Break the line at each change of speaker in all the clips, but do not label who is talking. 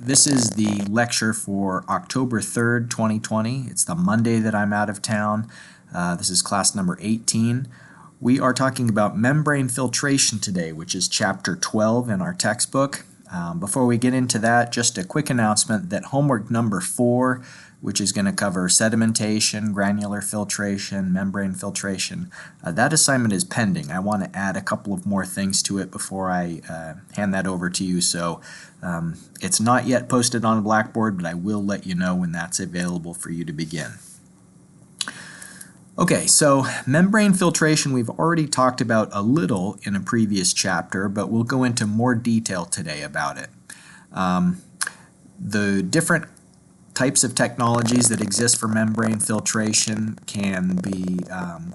This is the lecture for October 3rd, 2020. It's the Monday that I'm out of town. This is class number 18. We are talking about membrane filtration today, which is chapter 12 in our textbook. Before we get into that, just a quick announcement that homework number 4, which is going to cover sedimentation, granular filtration, membrane filtration, that assignment is pending. I want to add a couple of more things to it before I hand that over to you. So it's not yet posted on Blackboard, but I will let you know when that's available for you to begin. Okay, so membrane filtration we've already talked about a little in a previous chapter, but we'll go into more detail today about it. The different types of technologies that exist for membrane filtration can be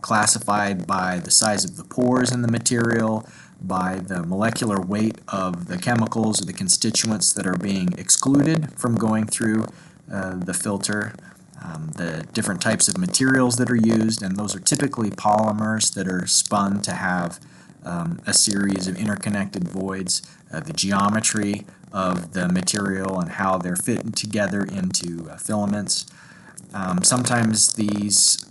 classified by the size of the pores in the material, by the molecular weight of the chemicals or the constituents that are being excluded from going through the filter, the different types of materials that are used, and those are typically polymers that are spun to have a series of interconnected voids, the geometry of the material and how they're fitted together into filaments. Sometimes these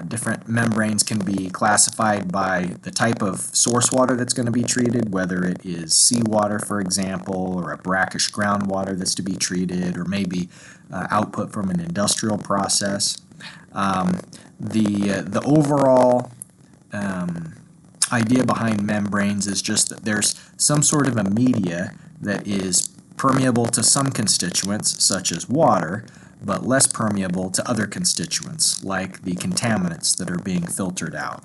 different membranes can be classified by the type of source water that's going to be treated, whether it is seawater, for example, or a brackish groundwater that's to be treated, or maybe output from an industrial process. The overall idea behind membranes is just that there's some sort of a media that is permeable to some constituents, such as water, but less permeable to other constituents, like the contaminants that are being filtered out.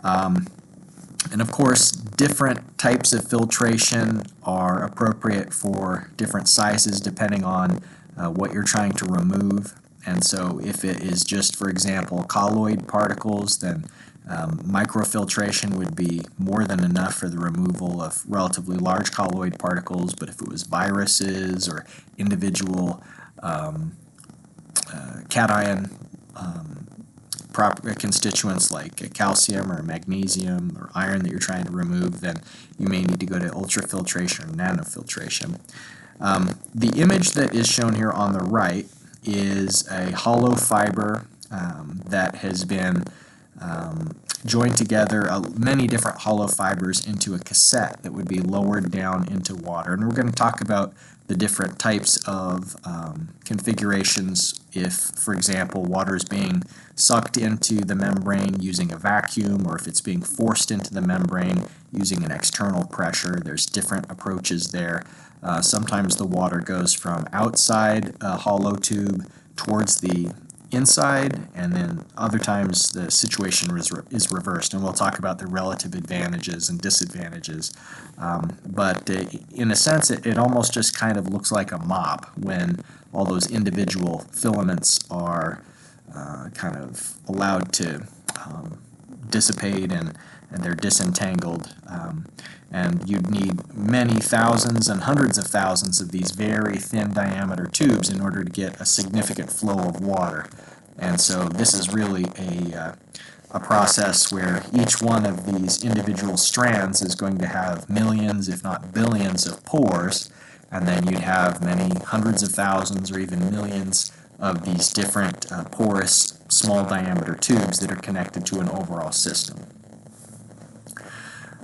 And of course, different types of filtration are appropriate for different sizes depending on what you're trying to remove. And so if it is just, for example, colloid particles, then microfiltration would be more than enough for the removal of relatively large colloid particles. But if it was viruses or individual cation constituents like calcium or magnesium or iron that you're trying to remove, then you may need to go to ultrafiltration or nanofiltration. The image that is shown here on the right is a hollow fiber that has been joined together many different hollow fibers into a cassette that would be lowered down into water. And we're going to talk about the different types of configurations if, for example, water is being sucked into the membrane using a vacuum, or if it's being forced into the membrane using an external pressure. There's different approaches there. Sometimes the water goes from outside a hollow tube towards the inside, and then other times the situation is reversed, and we'll talk about the relative advantages and disadvantages. But in a sense, it almost just kind of looks like a mop when all those individual filaments are kind of allowed to dissipate and they're disentangled. And you'd need many thousands and hundreds of thousands of these very thin diameter tubes in order to get a significant flow of water. And so this is really a process where each one of these individual strands is going to have millions, if not billions, of pores, and then you'd have many hundreds of thousands or even millions of these different porous small diameter tubes that are connected to an overall system.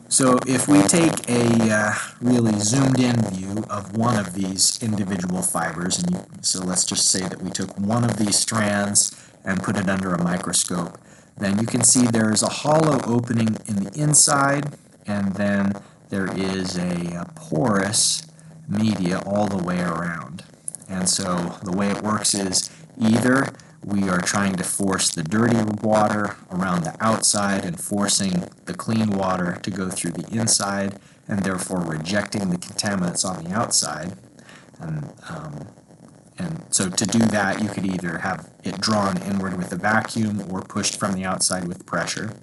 So if we take a really zoomed in view of one of these individual fibers, so let's just say that we took one of these strands and put it under a microscope, then you can see there is a hollow opening in the inside, and then there is a porous media all the way around. And so the way it works is either we are trying to force the dirty water around the outside and forcing the clean water to go through the inside, and therefore rejecting the contaminants on the outside. And so to do that, you could either have it drawn inward with a vacuum or pushed from the outside with pressure.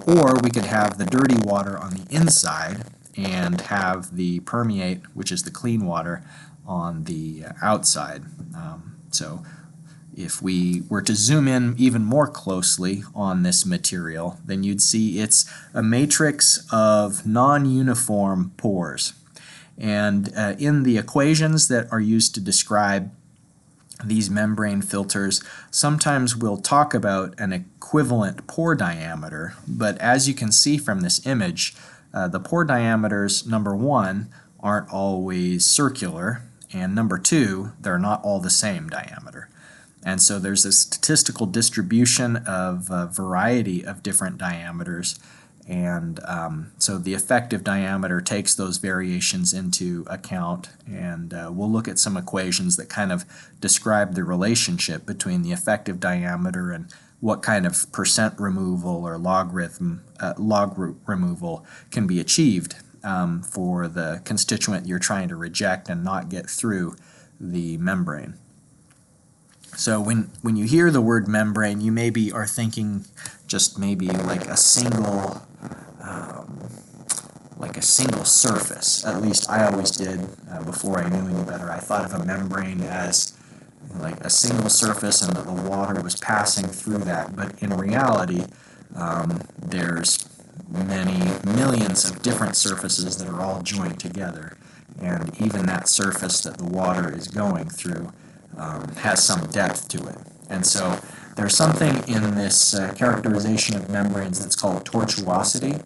Or we could have the dirty water on the inside and have the permeate, which is the clean water, on the outside. So if we were to zoom in even more closely on this material, then you'd see it's a matrix of non-uniform pores. And in the equations that are used to describe these membrane filters, sometimes we'll talk about an equivalent pore diameter, but as you can see from this image, the pore diameters, number one, aren't always circular, and number two, they're not all the same diameter. And so there's a statistical distribution of a variety of different diameters, and so the effective diameter takes those variations into account, and we'll look at some equations that kind of describe the relationship between the effective diameter and what kind of percent removal or log removal can be achieved for the constituent you're trying to reject and not get through the membrane. So when you hear the word membrane, you maybe are thinking just maybe like a single surface. At least I always did before I knew any better. I thought of a membrane as like a single surface and that the water was passing through that. But in reality, there's many millions of different surfaces that are all joined together. And even that surface that the water is going through has some depth to it. And so there's something in this characterization of membranes that's called tortuosity.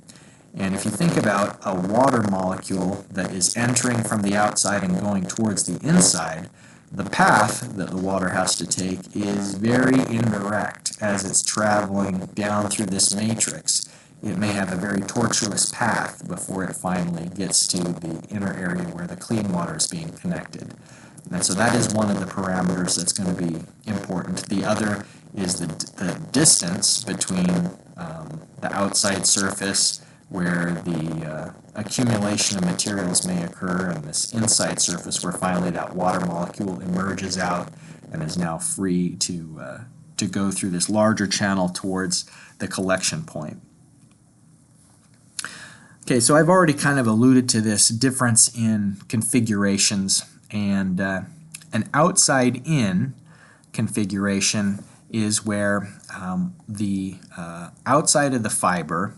And if you think about a water molecule that is entering from the outside and going towards the inside, the path that the water has to take is very indirect as it's traveling down through this matrix. It may have a very tortuous path before it finally gets to the inner area where the clean water is being connected. And so that is one of the parameters that's going to be important. The other is the distance between the outside surface where the accumulation of materials may occur and this inside surface where finally that water molecule emerges out and is now free to go through this larger channel towards the collection point. Okay, so I've already kind of alluded to this difference in configurations, and an outside-in configuration is where the outside of the fiber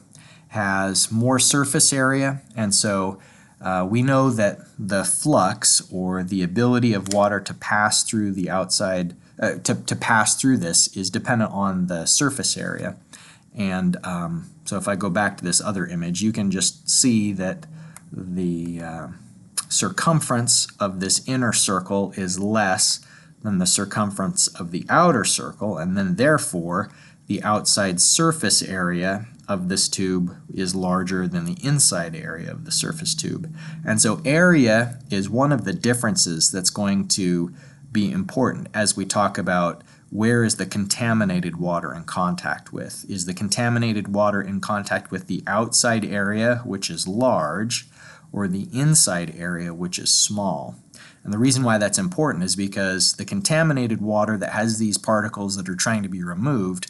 has more surface area, and so we know that the flux, or the ability of water to pass through the outside, to pass through this, is dependent on the surface area. And so if I go back to this other image, you can just see that the circumference of this inner circle is less than the circumference of the outer circle, and then therefore the outside surface area of this tube is larger than the inside area of the surface tube. And so area is one of the differences that's going to be important as we talk about where is the contaminated water in contact with. Is the contaminated water in contact with the outside area, which is large, or the inside area, which is small? And the reason why that's important is because the contaminated water that has these particles that are trying to be removed,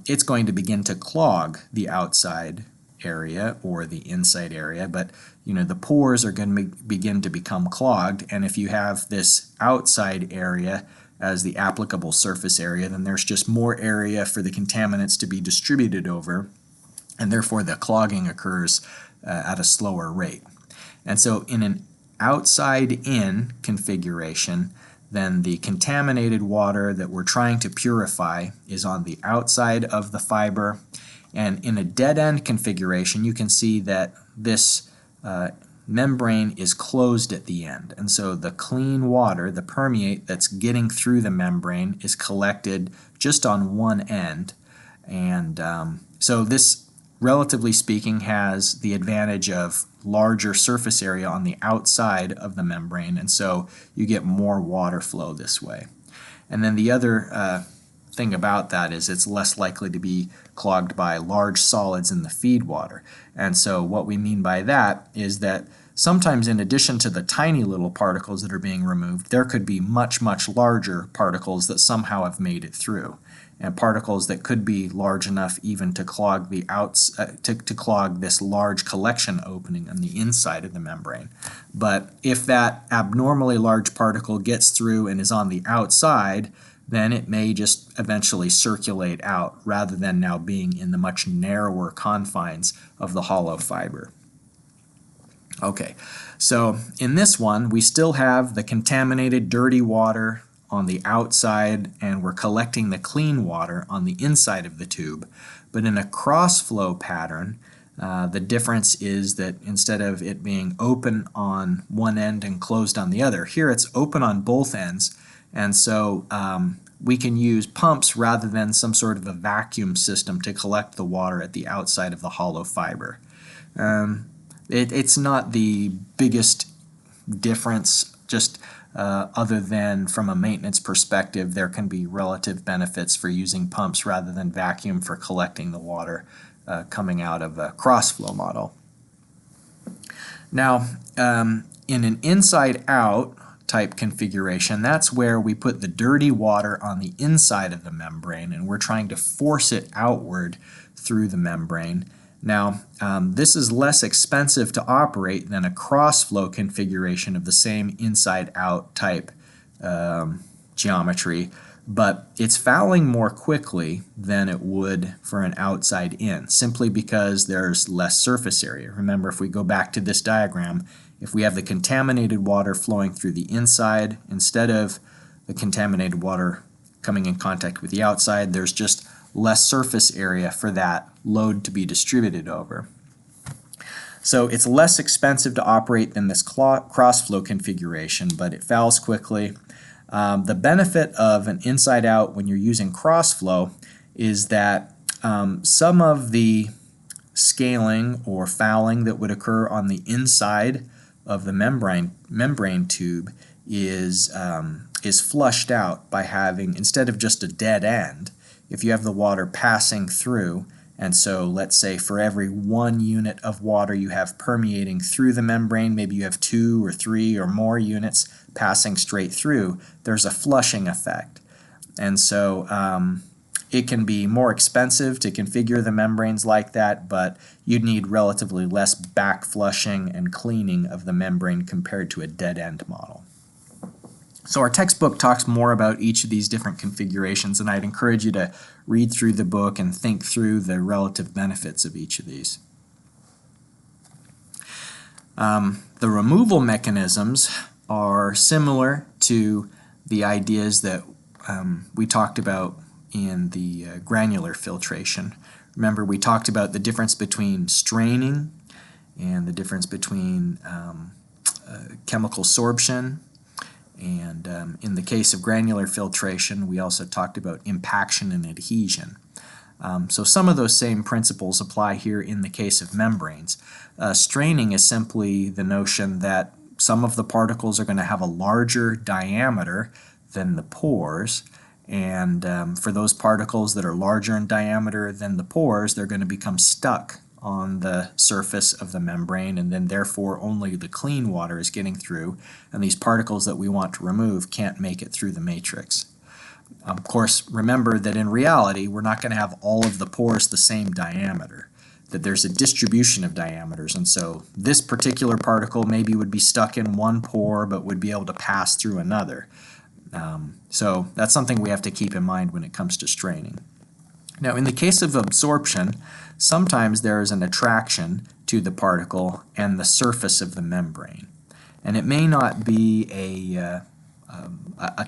it's going to begin to clog the outside area or the inside area, but the pores are going to begin to become clogged, and if you have this outside area as the applicable surface area, then there's just more area for the contaminants to be distributed over, and therefore the clogging occurs at a slower rate. And so in an outside-in configuration, then the contaminated water that we're trying to purify is on the outside of the fiber. And in a dead-end configuration, you can see that this membrane is closed at the end. And so the clean water, the permeate that's getting through the membrane, is collected just on one end. And so this, relatively speaking, has the advantage of larger surface area on the outside of the membrane, and so you get more water flow this way. And then the other thing about that is it's less likely to be clogged by large solids in the feed water. And so what we mean by that is that sometimes in addition to the tiny little particles that are being removed, there could be much, much larger particles that somehow have made it through, and particles that could be large enough even to clog the to clog this large collection opening on the inside of the membrane. But if that abnormally large particle gets through and is on the outside, then it may just eventually circulate out rather than now being in the much narrower confines of the hollow fiber. Okay, so in this one, we still have the contaminated, dirty water on the outside, and we're collecting the clean water on the inside of the tube. But in a cross-flow pattern, the difference is that instead of it being open on one end and closed on the other, here it's open on both ends, and so we can use pumps rather than some sort of a vacuum system to collect the water at the outside of the hollow fiber. It's not the biggest difference, just other than from a maintenance perspective, there can be relative benefits for using pumps rather than vacuum for collecting the water coming out of a cross-flow model. Now, in an inside-out type configuration, that's where we put the dirty water on the inside of the membrane and we're trying to force it outward through the membrane. Now, this is less expensive to operate than a cross-flow configuration of the same inside-out type geometry, but it's fouling more quickly than it would for an outside-in, simply because there's less surface area. Remember, if we go back to this diagram, if we have the contaminated water flowing through the inside instead of the contaminated water coming in contact with the outside, there's just less surface area for that load to be distributed over. So it's less expensive to operate than this cross-flow configuration, but it fouls quickly. The benefit of an inside-out when you're using cross-flow is that some of the scaling or fouling that would occur on the inside of the membrane tube is flushed out by having, instead of just a dead end, if you have the water passing through, and so let's say for every 1 unit of water you have permeating through the membrane, maybe you have 2 or 3 or more units passing straight through, there's a flushing effect. And so it can be more expensive to configure the membranes like that, but you'd need relatively less back flushing and cleaning of the membrane compared to a dead end model. So our textbook talks more about each of these different configurations, and I'd encourage you to read through the book and think through the relative benefits of each of these. The removal mechanisms are similar to the ideas that we talked about in the granular filtration. Remember, we talked about the difference between straining and the difference between chemical sorption. And in the case of granular filtration, we also talked about impaction and adhesion. So some of those same principles apply here in the case of membranes. Straining is simply the notion that some of the particles are going to have a larger diameter than the pores, and for those particles that are larger in diameter than the pores, they're going to become stuck on the surface of the membrane, and then therefore only the clean water is getting through, and these particles that we want to remove can't make it through the matrix. Of course, remember that in reality we're not going to have all of the pores the same diameter, that there's a distribution of diameters, and so this particular particle maybe would be stuck in one pore but would be able to pass through another. So that's something we have to keep in mind when it comes to straining. Now, in the case of absorption, sometimes there is an attraction to the particle and the surface of the membrane. And it may not be a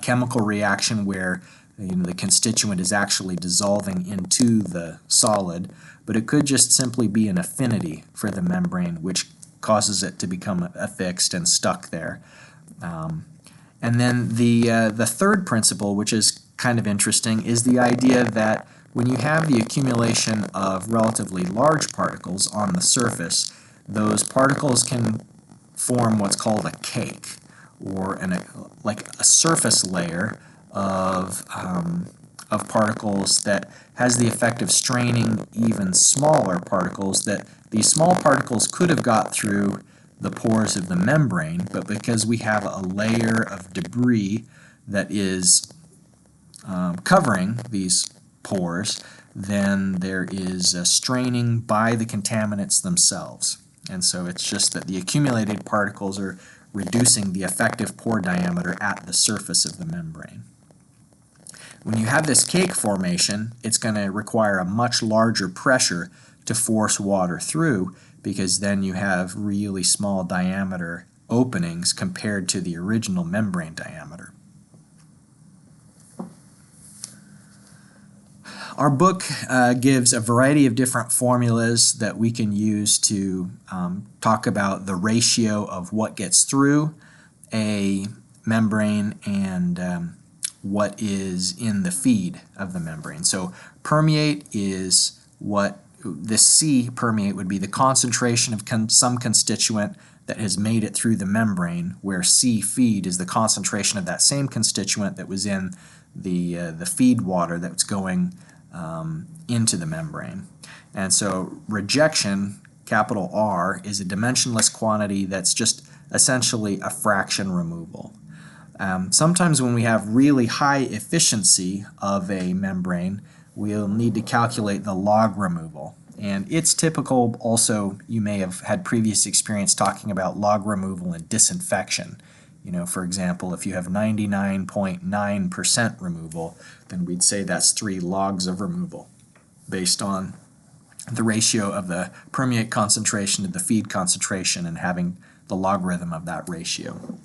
chemical reaction where the constituent is actually dissolving into the solid, but it could just simply be an affinity for the membrane which causes it to become affixed and stuck there. And then the third principle, which is kind of interesting, is the idea that when you have the accumulation of relatively large particles on the surface, those particles can form what's called a cake, or like a surface layer of particles that has the effect of straining even smaller particles, that these small particles could have got through the pores of the membrane, but because we have a layer of debris that is covering these pores, then there is a straining by the contaminants themselves. And so it's just that the accumulated particles are reducing the effective pore diameter at the surface of the membrane. When you have this cake formation, it's going to require a much larger pressure to force water through, because then you have really small diameter openings compared to the original membrane diameter. Our book gives a variety of different formulas that we can use to talk about the ratio of what gets through a membrane and what is in the feed of the membrane. So permeate is what the C permeate would be the concentration of some constituent that has made it through the membrane, where C feed is the concentration of that same constituent that was in the feed water that's going into the membrane. And so rejection, capital R, is a dimensionless quantity that's just essentially a fraction removal. Sometimes when we have really high efficiency of a membrane, we'll need to calculate the log removal. And it's typical also, you may have had previous experience talking about log removal and disinfection. You know, for example, if you have 99.9% removal, then we'd say that's 3 logs of removal based on the ratio of the permeate concentration to the feed concentration and having the logarithm of that ratio.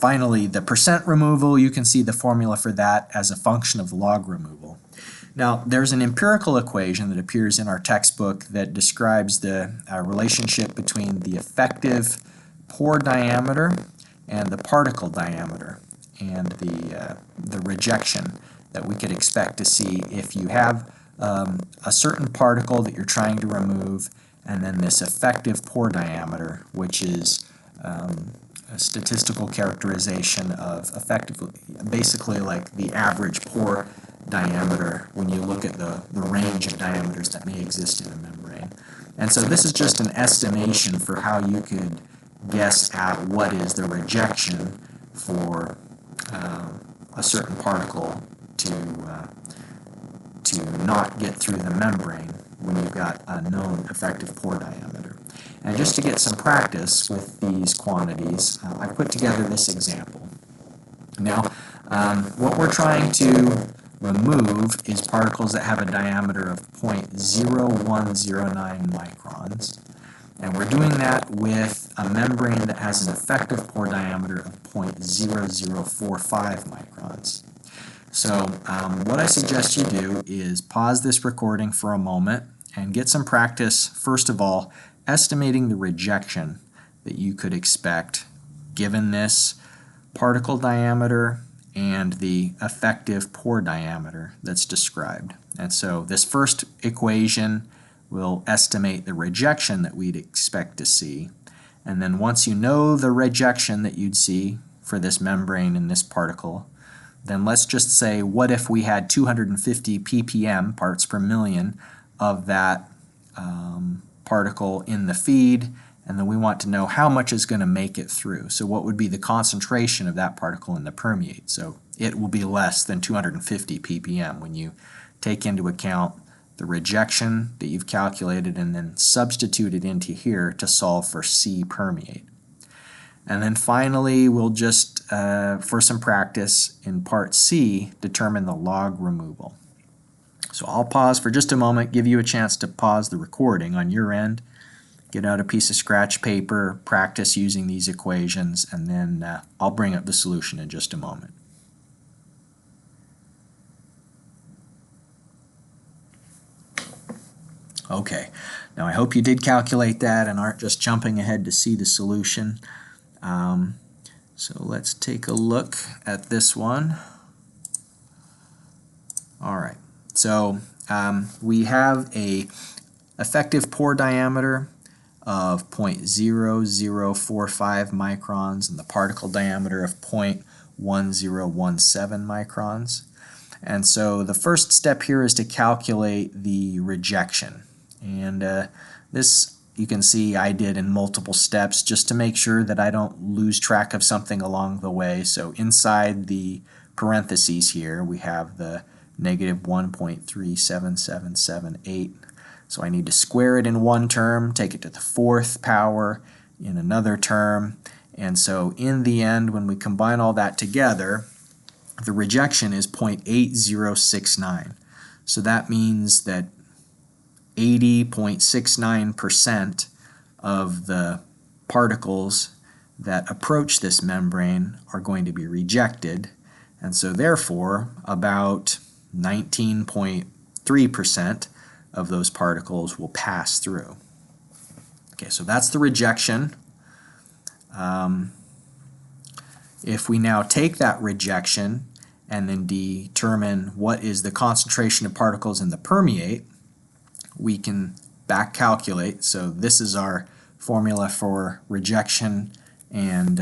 Finally, the percent removal, you can see the formula for that as a function of log removal. Now, there's an empirical equation that appears in our textbook that describes the relationship between the effective pore diameter and the particle diameter and the rejection that we could expect to see if you have a certain particle that you're trying to remove, and then this effective pore diameter, which is a statistical characterization of effectively, basically like the average pore diameter when you look at the range of diameters that may exist in a membrane. And so this is just an estimation for how you could guess at what is the rejection for a certain particle to not get through the membrane when you've got a known effective pore diameter. And just to get some practice with these quantities, I put together this example. Now, what we're trying to remove is particles that have a diameter of 0.0109 microns. And we're doing that with a membrane that has an effective pore diameter of 0.0045 microns. So what I suggest you do is pause this recording for a moment and get some practice, first of all, estimating the rejection that you could expect given this particle diameter and the effective pore diameter that's described. And so this first equation will estimate the rejection that we'd expect to see. And then once you know the rejection that you'd see for this membrane and this particle, then let's just say, what if we had 250 ppm, parts per million, of that particle in the feed, and then we want to know how much is going to make it through. So what would be the concentration of that particle in the permeate? So it will be less than 250 ppm when you take into account the rejection that you've calculated and then substitute it into here to solve for C permeate. And then finally, we'll just, for some practice in part C, determine the log removal. So I'll pause for just a moment, give you a chance to pause the recording on your end, get out a piece of scratch paper, practice using these equations, and then I'll bring up the solution in just a moment. Okay, now I hope you did calculate that and aren't just jumping ahead to see the solution. So let's take a look at this one. All right, so we have a effective pore diameter of 0.0045 microns and the particle diameter of 0.1017 microns. And so the first step here is to calculate the rejection. And this, you can see I did in multiple steps just to make sure that I don't lose track of something along the way. So inside the parentheses here, we have the negative 1.37778. So I need to square it in one term, take it to the 4th power in another term. And so in the end, when we combine all that together, the rejection is 0.8069. So that means that 80.69% of the particles that approach this membrane are going to be rejected, and so therefore about 19.3% of those particles will pass through. Okay, so that's the rejection. If we now take that rejection and then determine what is the concentration of particles in the permeate, we can back calculate. So this is our formula for rejection and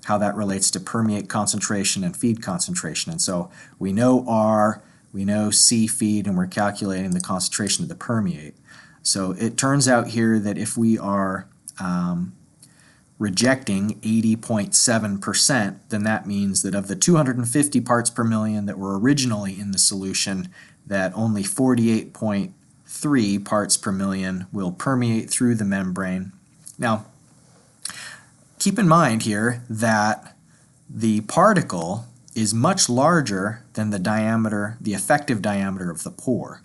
how that relates to permeate concentration and feed concentration. And so we know R, we know C feed, and we're calculating the concentration of the permeate. So it turns out here that if we are rejecting 80.7%, then that means that of the 250 parts per million that were originally in the solution, that only 48.3 parts per million will permeate through the membrane. Now, keep in mind here that the particle is much larger than the diameter, the effective diameter of the pore.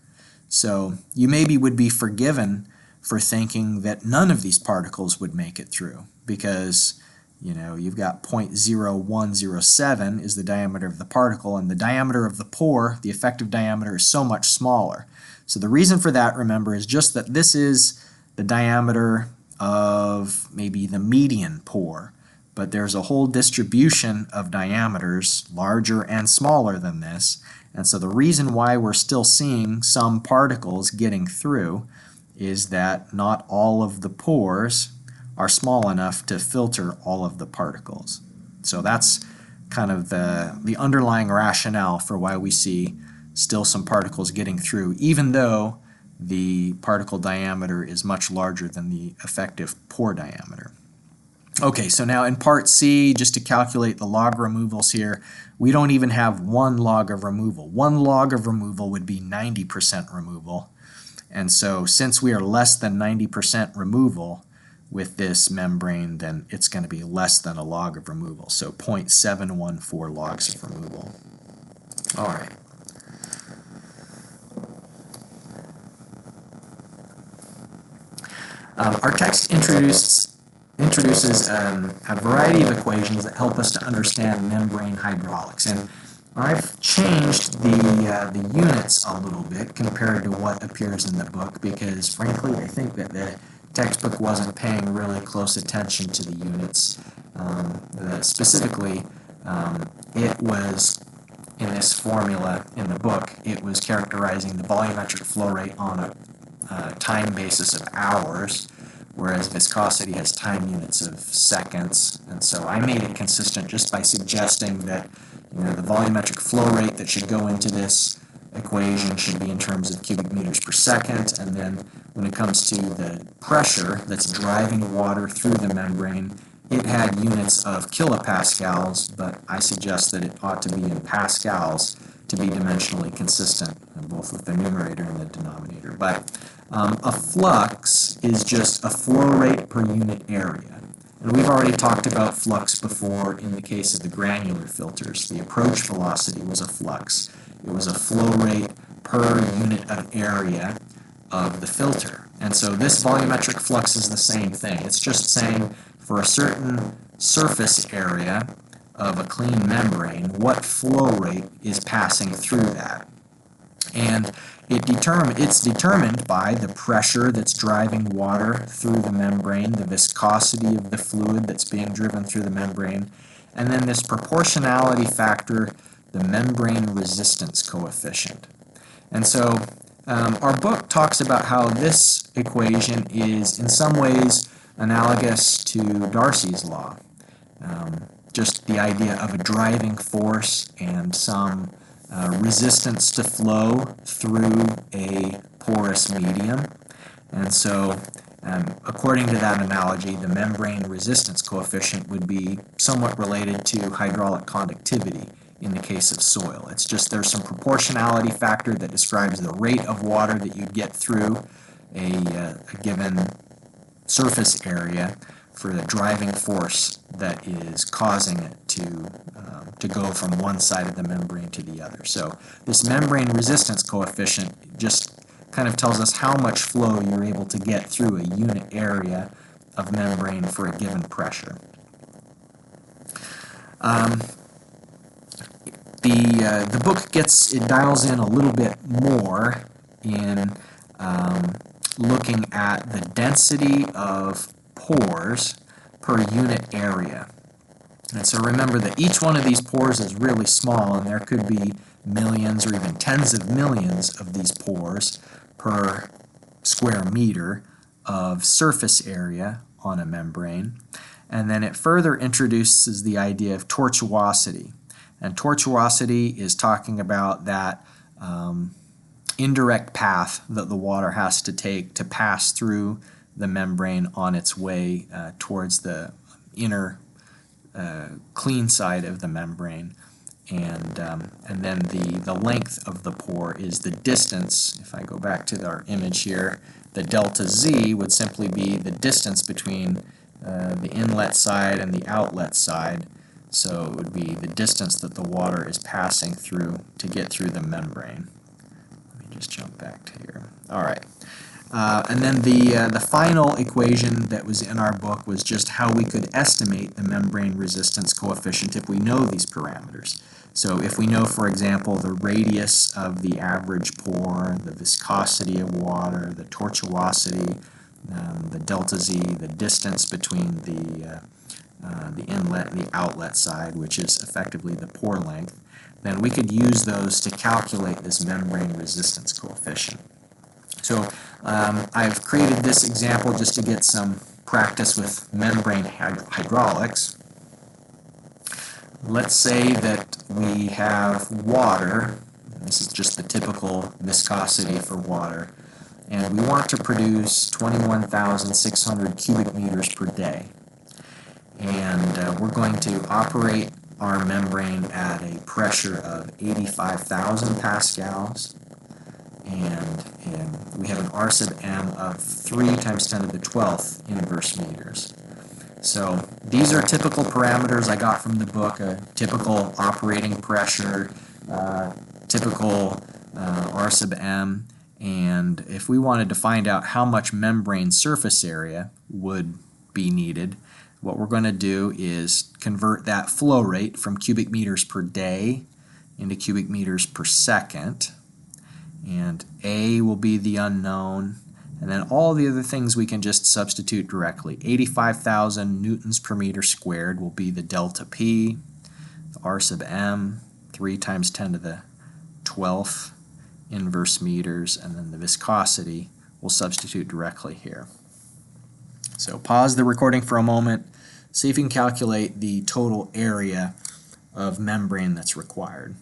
So you maybe would be forgiven for thinking that none of these particles would make it through, because you've got 0.0107 is the diameter of the particle, and the diameter of the pore, the effective diameter, is so much smaller. So the reason for that, remember, is just that this is the diameter of maybe the median pore, but there's a whole distribution of diameters, larger and smaller than this, and so the reason why we're still seeing some particles getting through is that not all of the pores are small enough to filter all of the particles. So that's kind of the underlying rationale for why we see still some particles getting through, even though the particle diameter is much larger than the effective pore diameter. Okay, so now in part C, just to calculate the log removals here, we don't even have 1 log of removal. 1 log of removal would be 90% removal. And so since we are less than 90% removal with this membrane, then it's going to be less than a log of removal. So 0.714 logs of removal. All right. Our text introduces a variety of equations that help us to understand membrane hydraulics. And I've changed the units a little bit compared to what appears in the book, because frankly I think that the textbook wasn't paying really close attention to the units. Specifically, it was, in this formula in the book, it was characterizing the volumetric flow rate on a time basis of hours, whereas viscosity has time units of seconds. And so I made it consistent just by suggesting that the volumetric flow rate that should go into this equation should be in terms of cubic meters per second, and then when it comes to the pressure that's driving water through the membrane, it had units of kilopascals, but I suggest that it ought to be in pascals to be dimensionally consistent, both with the numerator and the denominator. But a flux is just a flow rate per unit area. And we've already talked about flux before in the case of the granular filters. The approach velocity was a flux. It was a flow rate per unit of area of the filter. And so this volumetric flux is the same thing. It's just saying for a certain surface area of a clean membrane, what flow rate is passing through that. And it's determined by the pressure that's driving water through the membrane, the viscosity of the fluid that's being driven through the membrane, and then this proportionality factor, the membrane resistance coefficient. And so our book talks about how this equation is in some ways analogous to Darcy's law. Just the idea of a driving force and some resistance to flow through a porous medium. And so according to that analogy, the membrane resistance coefficient would be somewhat related to hydraulic conductivity in the case of soil. It's just there's some proportionality factor that describes the rate of water that you get through a given surface area for the driving force that is causing it to go from one side of the membrane to the other. So this membrane resistance coefficient just kind of tells us how much flow you're able to get through a unit area of membrane for a given pressure. The book dials in a little bit more in looking at the density of pores per unit area. And so remember that each one of these pores is really small, and there could be millions or even tens of millions of these pores per square meter of surface area on a membrane. And then it further introduces the idea of tortuosity. And tortuosity is talking about that indirect path that the water has to take to pass through the membrane on its way towards the inner clean side of the membrane. And then the length of the pore is the distance. If I go back to our image here, the delta Z would simply be the distance between the inlet side and the outlet side. So it would be the distance that the water is passing through to get through the membrane. Let me just jump back to here. All right. And then the final equation that was in our book was just how we could estimate the membrane resistance coefficient if we know these parameters. So if we know, for example, the radius of the average pore, the viscosity of water, the tortuosity, the delta Z, the distance between the inlet and the outlet side, which is effectively the pore length, then we could use those to calculate this membrane resistance coefficient. So I've created this example just to get some practice with membrane hydraulics. Let's say that we have water. This is just the typical viscosity for water. And we want to produce 21,600 cubic meters per day. And we're going to operate our membrane at a pressure of 85,000 pascals. And we have an R sub m of 3 times 10 to the 12th inverse meters. So these are typical parameters I got from the book, a typical operating pressure, typical R sub m, and if we wanted to find out how much membrane surface area would be needed, what we're going to do is convert that flow rate from cubic meters per day into cubic meters per second. And A will be the unknown, and then all the other things we can just substitute directly. 85,000 newtons per meter squared will be the delta P, the R sub m, 3 times 10 to the 12th inverse meters, and then the viscosity we'll substitute directly here. So pause the recording for a moment, see if you can calculate the total area of membrane that's required.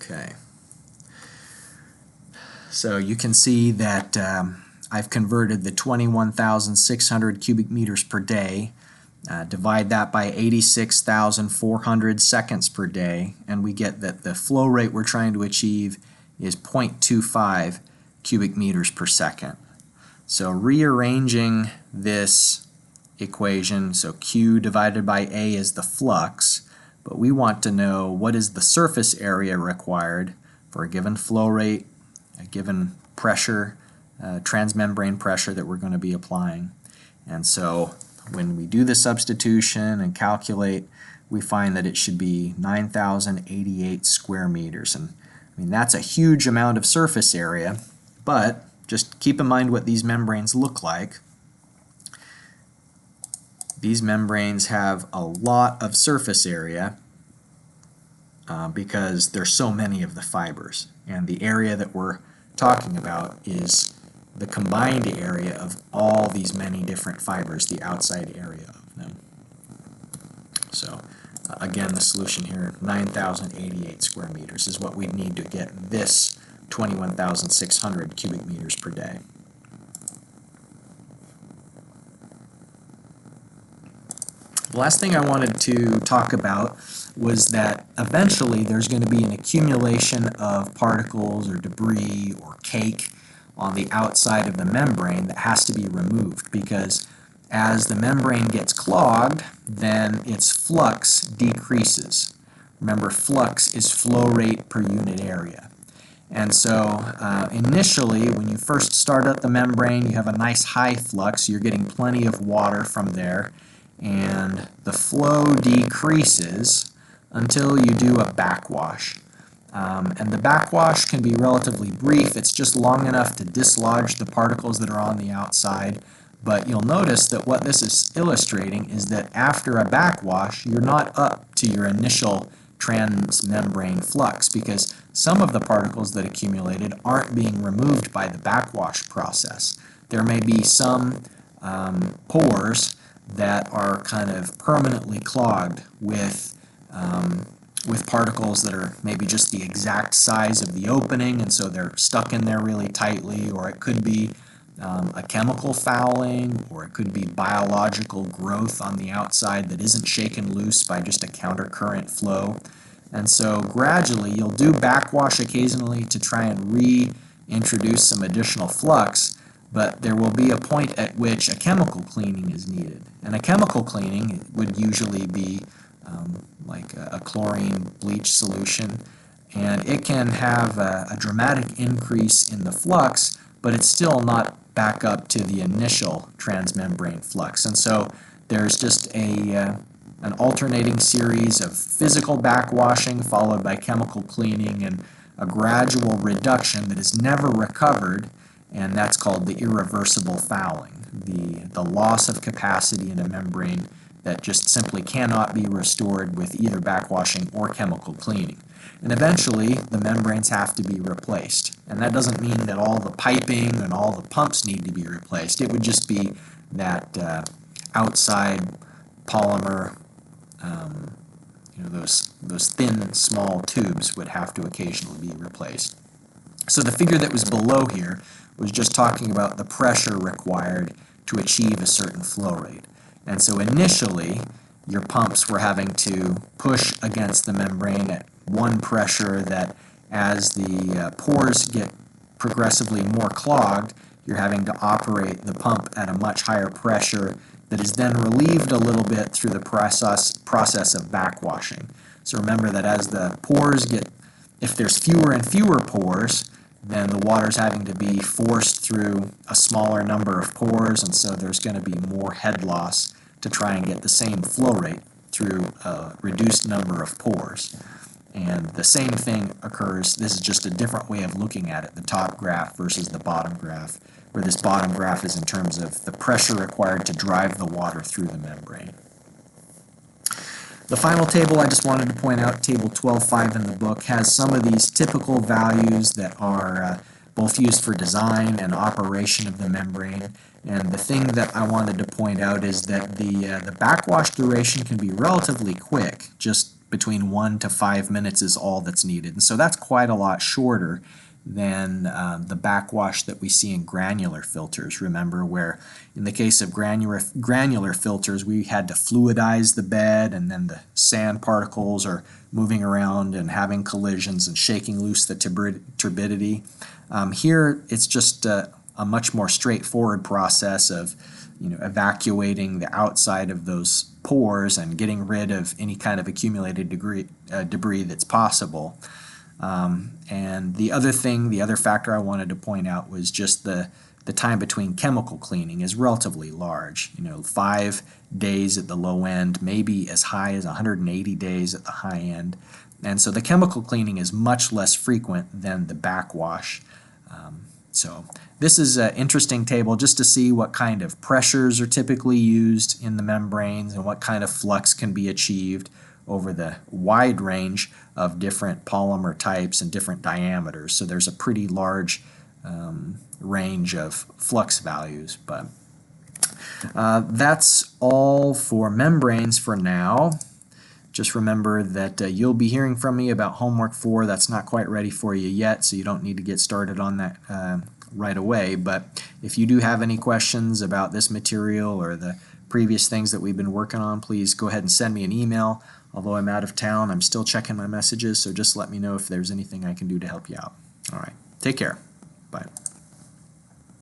Okay, so you can see that I've converted the 21,600 cubic meters per day, divide that by 86,400 seconds per day, and we get that the flow rate we're trying to achieve is 0.25 cubic meters per second. So rearranging this equation, so Q divided by A is the flux, but we want to know what is the surface area required for a given flow rate, a given pressure, transmembrane pressure that we're going to be applying. And so when we do the substitution and calculate, we find that it should be 9,088 square meters. And I mean, that's a huge amount of surface area, but just keep in mind what these membranes look like. These membranes have a lot of surface area because there's so many of the fibers, and the area that we're talking about is the combined area of all these many different fibers, the outside area of them. So again, the solution here, 9,088 square meters is what we need to get this 21,600 cubic meters per day. The last thing I wanted to talk about was that eventually there's going to be an accumulation of particles or debris or cake on the outside of the membrane that has to be removed, because as the membrane gets clogged, then its flux decreases. Remember, flux is flow rate per unit area. And so initially, when you first start up the membrane, you have a nice high flux. You're getting plenty of water from there, and the flow decreases until you do a backwash. And the backwash can be relatively brief. It's just long enough to dislodge the particles that are on the outside. But you'll notice that what this is illustrating is that after a backwash, you're not up to your initial transmembrane flux, because some of the particles that accumulated aren't being removed by the backwash process. There may be some pores that are kind of permanently clogged with particles that are maybe just the exact size of the opening, and so they're stuck in there really tightly, or it could be a chemical fouling, or it could be biological growth on the outside that isn't shaken loose by just a countercurrent flow. And so gradually you'll do backwash occasionally to try and reintroduce some additional flux, but there will be a point at which a chemical cleaning is needed. And a chemical cleaning would usually be like a chlorine bleach solution, and it can have a dramatic increase in the flux, but it's still not back up to the initial transmembrane flux. And so there's just an alternating series of physical backwashing followed by chemical cleaning and a gradual reduction that is never recovered, and that's called the irreversible fouling, the loss of capacity in a membrane that just simply cannot be restored with either backwashing or chemical cleaning. And eventually, the membranes have to be replaced. And that doesn't mean that all the piping and all the pumps need to be replaced. It would just be that outside polymer, those thin, small tubes would have to occasionally be replaced. So the figure that was below here was just talking about the pressure required to achieve a certain flow rate. And so initially, your pumps were having to push against the membrane at one pressure that, as the pores get progressively more clogged, you're having to operate the pump at a much higher pressure that is then relieved a little bit through the process of backwashing. So remember that as the pores get, if there's fewer and fewer pores, then the water's having to be forced through a smaller number of pores, and so there's going to be more head loss to try and get the same flow rate through a reduced number of pores. And the same thing occurs, this is just a different way of looking at it, the top graph versus the bottom graph, where this bottom graph is in terms of the pressure required to drive the water through the membrane. The final table I just wanted to point out, table 12.5 in the book, has some of these typical values that are both used for design and operation of the membrane. And the thing that I wanted to point out is that the backwash duration can be relatively quick, just between 1 to 5 minutes is all that's needed. And so that's quite a lot shorter than the backwash that we see in granular filters. Remember, where in the case of granular filters, we had to fluidize the bed, and then the sand particles are moving around and having collisions and shaking loose the turbidity. Here, it's just a much more straightforward process of evacuating the outside of those pores and getting rid of any kind of accumulated debris that's possible. And the other factor I wanted to point out was just the time between chemical cleaning is relatively large. 5 days at the low end, maybe as high as 180 days at the high end. And so the chemical cleaning is much less frequent than the backwash. So this is an interesting table just to see what kind of pressures are typically used in the membranes and what kind of flux can be achieved over the wide range of different polymer types and different diameters. So there's a pretty large range of flux values. But that's all for membranes for now. Just remember that you'll be hearing from me about homework 4. That's not quite ready for you yet, so you don't need to get started on that right away. But if you do have any questions about this material or the previous things that we've been working on, please go ahead and send me an email. Although I'm out of town, I'm still checking my messages, so just let me know if there's anything I can do to help you out. All right, take care. Bye.